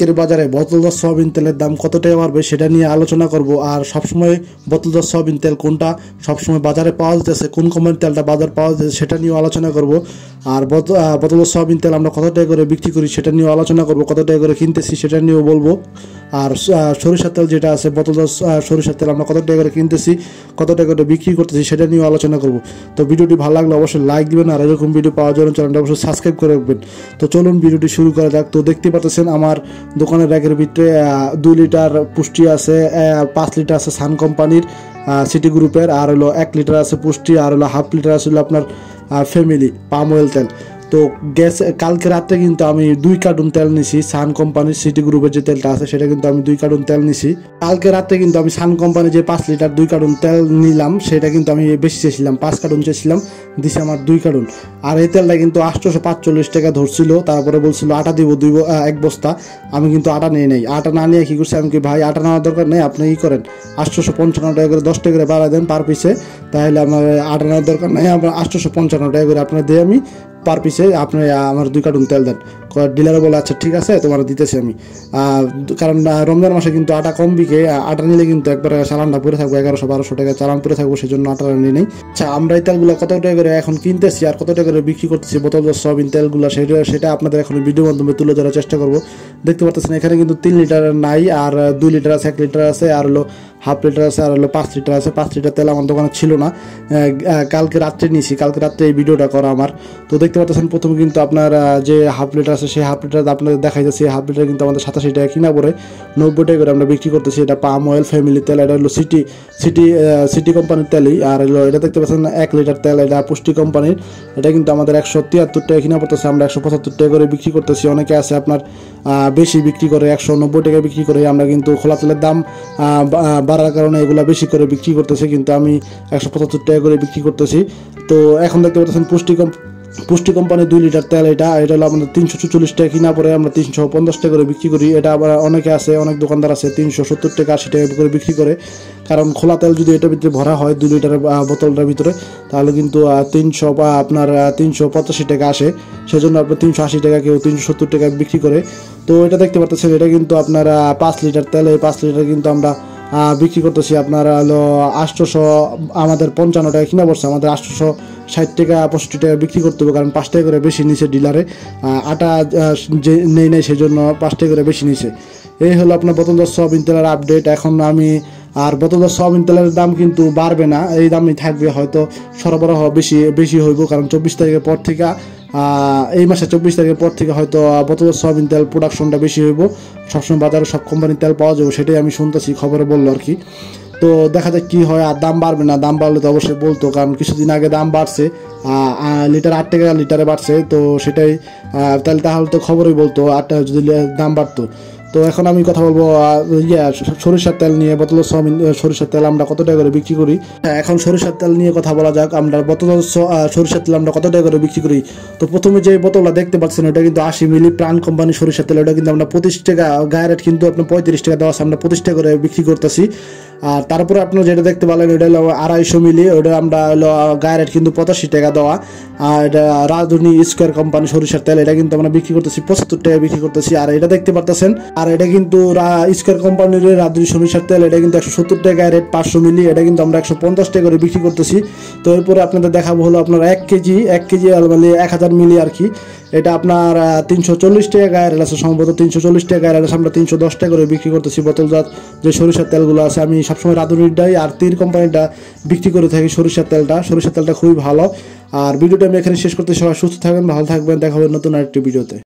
পাইকারি বাজারে বোতলজাত সয়াবিন তেলের দাম কত টাকা বাড়বে সেটা নিয়ে আলোচনা করব। আর সবসময় বোতলজাত সয়াবিন তেল কোনটা সবসময় বাজারে পাওয়া যাচ্ছে, কোন কোম্পানির তেলটা বাজার পাওয়া যাচ্ছে সেটা নিয়েও আলোচনা করব। আর বোতলজাত সয়াবিন তেল আমরা কত টাকা করে বিক্রি করি সেটা নিয়েও আলোচনা করব, কত টাকা করে কিনতেছি সেটা নিয়েও বলবো। আর সরিষার তেল যেটা আছে, বোতলজাত সরিষার তেল আমরা কত টাকা করে কিনতেছি, কত টাকা করে বিক্রি করতেছি সেটা নিয়েও আলোচনা করব। তো ভিডিওটি ভালো লাগলে অবশ্যই লাইক দিবেন, আর এরকম ভিডিও পাওয়ার জন্য চ্যানেলটা অবশ্যই সাবস্ক্রাইব করে রাখবেন। তো চলুন ভিডিওটি শুরু করা যাক। তো দেখতে পাচ্ছেন আমার দোকানের র্যাকের ভিতরে 2 লিটার পুষ্টি আছে, 5 লিটার আছে সান কোম্পানির সিটি গ্রুপের, আর হলো 1 লিটার আছে পুষ্টি, আর হলো হাফ লিটার আছে আপনার ফ্যামিলি পাম অয়েল তেল। তো কালকে রাত্রে কিন্তু আমি 2 কার্টুন তেল নিছি সান কোম্পানির সিটি গ্রুপের যে তেলটা আছে সেটা কিন্তু আমি 2 কার্টুন তেল নিছি। কালকে রাত্রে কিন্তু আমি সান কোম্পানির যে 5 লিটার 2 কার্টুন তেল নিলাম সেটা কিন্তু আমি বেশি চেয়েছিলাম, 5 কার্টুন চেয়েছিলাম, দিছি আমার 2 কার্টুন। আর এই তেলটা কিন্তু 845 টাকা ধরছিল। তারপরে বলছিল আটা দিব 1 বস্তা, আমি কিন্তু আটা নিয়ে নেই। আটা না নিয়ে কী করছি, আমি কি ভাই আটা নেওয়ার দরকার নেই, আপনি কী করেন 855 টাকা করে 10 টাকা করে বাড়াই দেন পার পিসে, তাহলে আমার আটা নেওয়ার দরকার নেই, আমার 855 টাকা করে আপনার দিয়ে আমি পার পিসে আপনি আমার 2 কার্টুন তেল দেন। ডিলারও বলে আচ্ছা ঠিক আছে তোমার দিতেছি আমি, কারণ রমজান মাসে কিন্তু আটা কম বিকে, আটা নিলে কিন্তু একবারে চালানটা পরে থাকবো, 1100-1200 টাকা চালান পরে থাকবো, সেই জন্য আটা নিয়ে নেই। আচ্ছা আমরা এই তেলগুলো কত টাকা করে এখন কিনতেছি আর কত টাকা করে বিক্রি করতেছি বোতলজাত সয়াবিন তেলগুলো, সেটা আপনাদের এখন ভিডিওর মাধ্যমে তুলে ধরার চেষ্টা করবো। দেখতে পাচ্ছেন এখানে কিন্তু 3 লিটার নাই, আর 2 লিটার আছে, 1 লিটার আছে, আর হলো হাফ লিটার আছে, আর হলো 5 লিটার আছে। 5 লিটার তেল আমার দোকানে ছিল না, কালকে রাত্রে নিয়েছি, কালকে রাত্রে এই ভিডিওটা করা আমার। তো দেখতে পাচ্ছেন প্রথমে কিন্তু আপনার যে হাফ লিটার আছে সেই হাফ লিটার আপনাদের দেখাই যাচ্ছে, হাফ লিটার কিন্তু আমাদের 87 টাকা কিনা পড়ে 90 টাকা করে আমরা বিক্রি করতেছি। এটা পাম অয়েল ফ্যামিলি তেল, এটা হলো সিটি কোম্পানির তেলই। আর হলো এটা দেখতে পাচ্ছেন 1 লিটার তেল, এটা পুষ্টি কোম্পানির, এটা কিন্তু আমাদের 173 টাকা কিনা পড়তেছে, আমরা 175 টাকা করে বিক্রি করতেছি। অনেকে আছে আপনার বেশি বিক্রি করে 190 টাকা বিক্রি করে, আমরা কিন্তু খোলা তেলের দাম বাড়ার কারণে এগুলো বেশি করে বিক্রি করতেছি, কিন্তু আমি 175 টাকা করে বিক্রি করতেছি। তো এখন দেখতে পাচ্ছেন পুষ্টি কোম্পানির 2 লিটার তেল, এটা হলো আমাদের 344 টাকা কিনা পরে আমরা 350 টাকা করে বিক্রি করি। এটা আবার অনেকে আছে, অনেক দোকানদার আছে 370 টাকা 80 টাকা করে বিক্রি করে, কারণ খোলা তেল যদি এটার ভিতরে ভরা হয় 2 লিটার বোতলটার ভিতরে, তাহলে কিন্তু 300 বা আপনার 385 টাকা আসে, সেজন্য আপনার 380 টাকা কেউ 370 টাকা বিক্রি করে। তো এটা দেখতে পাচ্ছেন এটা কিন্তু আপনার 5 লিটার তেল, এই 5 লিটার কিন্তু আমরা বিক্রি করতেছি আপনার হলো 800, আমাদের 55 টাকা কিনা পড়ছে, আমাদের 860 টাকা 65 টাকা বিক্রি করতে হবে, কারণ 5 টাকা করে বেশি নিছে ডিলারে, আটা যে নেই সেই জন্য 5 টাকা করে বেশি নিছে। এই হলো আপনার বোতলজাত সয়াবিন তেলের আপডেট। এখন আমি আর বোতলজাত সয়াবিন তেলের দাম কিন্তু বাড়বে না, এই দামই থাকবে, হয়তো সরবরাহ বেশি হইব, কারণ 24 তারিখের পর থেকে এই মাসে 24 তারিখের পর থেকে হয়তো বোতলজাত সয়াবিন তেল প্রোডাকশনটা বেশি হইব, সবসময় বাজারে সব কোম্পানির তেল পাওয়া যাবে, সেটাই আমি শুনতেছি, খবরে বললো আর কি। তো দেখা যাক কী হয়। আর দাম বাড়বে না, দাম বাড়লে তো অবশ্যই বলতো, কারণ কিছুদিন আগে দাম বাড়ছে, লিটার 8 টাকা লিটারে বাড়ছে, তো সেটাই তাহলে তো খবরই বলতো 8 টাকা যদি দাম বাড়তো। তো এখন আমি কথা বলবো সরিষার তেল নিয়ে। বোতলজাত সরিষার তেল আমরা কত টাকা করে বিক্রি করি, এখন সরিষার তেল নিয়ে কথা বলা যাক। আমরা বোতলজাত সরিষার তেল আমরা কত টাকা করে বিক্রি করি। তো প্রথমে যে বোতলটা দেখতে পাচ্ছেন ওটা কিন্তু 80 মিলি প্রাণ কোম্পানির সরিষার তেল, ওটা কিন্তু আমরা 25 টাকা, গায়ে রেট কিন্তু আপনার 35 টাকা দেওয়া আছে, আমরা 25 টাকা করে বিক্রি করতেছি। আর তারপরে আপনার যেটা দেখতে পেলেন ওটা হলো 250 মিলি, ওটা আমরা হলো গায়ে রেট কিন্তু 85 টাকা দেওয়া। আর এটা রাঁধুনি স্কোয়ার কোম্পানি সরিষার তেল, এটা কিন্তু আমরা বিক্রি করতেছি 75 টাকা বিক্রি করতেছি। আর এটা দেখতে পারতেছেন, আর এটা কিন্তু স্কোয়ার কোম্পানির রাঁধুনি সরিষার তেল, এটা কিন্তু 170 টাকা রেট 500 মিলি, এটা কিন্তু আমরা 150 টাকা করে বিক্রি করতেছি। তো এরপরে আপনাদের দেখাবো হলো আপনার 1 কেজি মানে 1000 মিলি আর কি, এটা আপনার 340 টাকা গায়ে রেট আছে, সম্ভবত 340 টাকা গায়ে রেট আছে, আমরা 310 টাকা করে বিক্রি করতেছি। বোতলজাত যে সরিষার তেলগুলো আছে আমি সবসময় রাঁধুনিটাই আর তীর কোম্পানিটা বিক্রি করে থাকি। সরিষার তেলটা খুবই ভালো। আর ভিডিওটা আমি এখানে শেষ করতে, সবাই সুস্থ থাকবেন, ভালো থাকবেন, দেখা হবে নতুন আরেকটি ভিডিওতে।